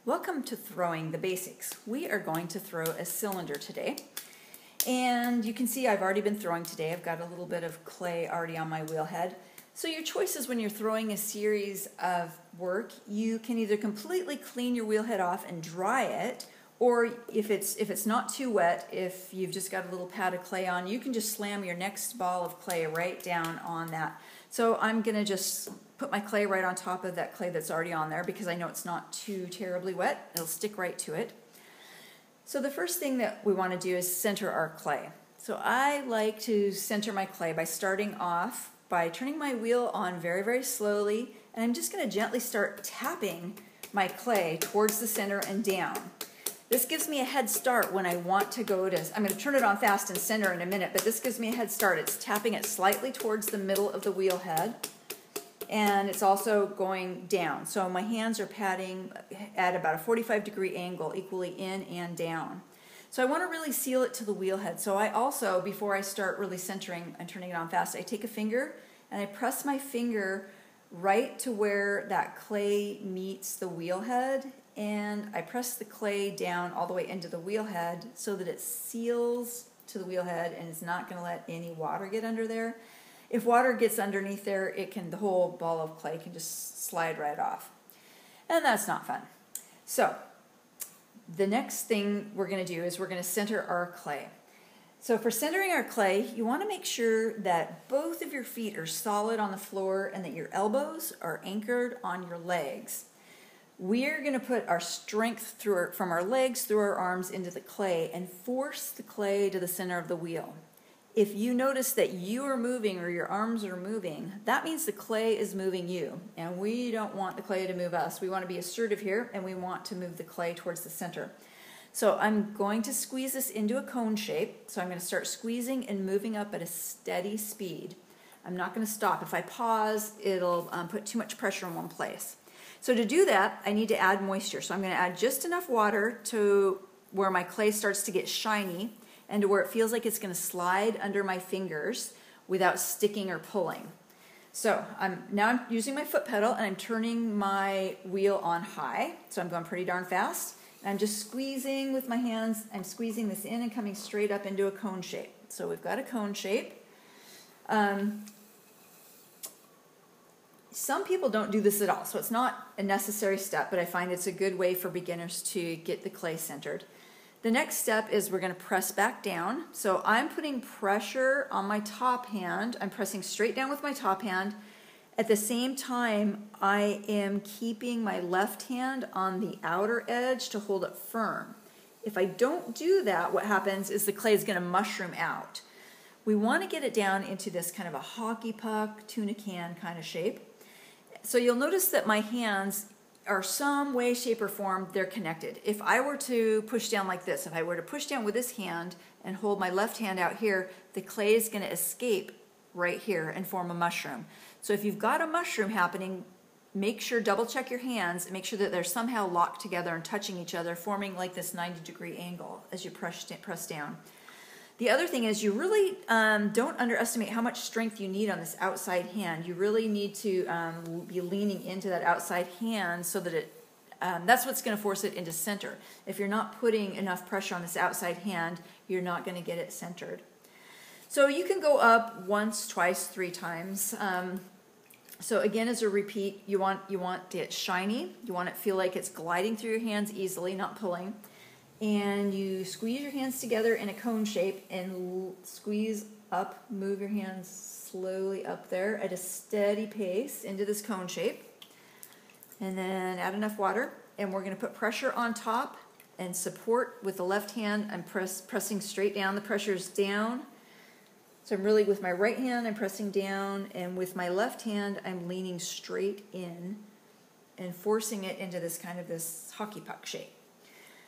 Welcome to Throwing the Basics. We are going to throw a cylinder today. And you can see I've already been throwing today. I've got a little bit of clay already on my wheel head. So your choices when you're throwing a series of work, you can either completely clean your wheel head off and dry it, or if it's not too wet, if you've just got a little pad of clay on, you can just slam your next ball of clay right down on that. So I'm going to just put my clay right on top of that clay that's already on there because I know it's not too terribly wet. It'll stick right to it. So the first thing that we want to do is center our clay. So I like to center my clay by starting off by turning my wheel on very, very slowly, and I'm just going to gently start tapping my clay towards the center and down. This gives me a head start when I want to go to, I'm going to turn it on fast and center in a minute, but this gives me a head start. It's tapping it slightly towards the middle of the wheel head, and it's also going down. So my hands are patting at about a 45-degree angle, equally in and down. So I want to really seal it to the wheel head. So I also, before I start really centering and turning it on fast, I take a finger and I press my finger right to where that clay meets the wheel head, and I press the clay down all the way into the wheel head so that it seals to the wheel head and it's not going to let any water get under there. If water gets underneath there, the whole ball of clay can just slide right off. And that's not fun. So the next thing we're going to do is we're going to center our clay. So for centering our clay, you want to make sure that both of your feet are solid on the floor and that your elbows are anchored on your legs. We're going to put our strength from our legs through our arms into the clay and force the clay to the center of the wheel. If you notice that you are moving or your arms are moving, that means the clay is moving you. And we don't want the clay to move us. We want to be assertive here, and we want to move the clay towards the center. So I'm going to squeeze this into a cone shape. So I'm going to start squeezing and moving up at a steady speed. I'm not going to stop. If I pause, it'll put too much pressure in one place. So to do that, I need to add moisture. So I'm going to add just enough water to where my clay starts to get shiny and to where it feels like it's going to slide under my fingers without sticking or pulling. So now I'm using my foot pedal and I'm turning my wheel on high. So I'm going pretty darn fast. And I'm just squeezing with my hands. I'm squeezing this in and coming straight up into a cone shape. So we've got a cone shape. Some people don't do this at all, so it's not a necessary step, but I find it's a good way for beginners to get the clay centered. The next step is we're going to press back down. So I'm putting pressure on my top hand. I'm pressing straight down with my top hand. At the same time, I am keeping my left hand on the outer edge to hold it firm. If I don't do that, what happens is the clay is going to mushroom out. We want to get it down into this kind of a hockey puck, tuna can kind of shape. So you'll notice that my hands are some way, shape, or form, they're connected. If I were to push down like this, if I were to push down with this hand and hold my left hand out here, the clay is going to escape right here and form a mushroom. So if you've got a mushroom happening, make sure, double check your hands and make sure that they're somehow locked together and touching each other, forming like this 90-degree angle as you press down. The other thing is you really don't underestimate how much strength you need on this outside hand. You really need to be leaning into that outside hand so that that's what's going to force it into center. If you're not putting enough pressure on this outside hand, you're not going to get it centered. So you can go up once, twice, 3 times. So again, as a repeat, you want it shiny. You want it to feel like it's gliding through your hands easily, not pulling. And you squeeze your hands together in a cone shape and squeeze up, move your hands slowly up there at a steady pace into this cone shape. And then add enough water, and we're going to put pressure on top and support with the left hand. I'm pressing straight down. The pressure is down. So I'm really, with my right hand, I'm pressing down, and with my left hand, I'm leaning straight in and forcing it into this kind of this hockey puck shape.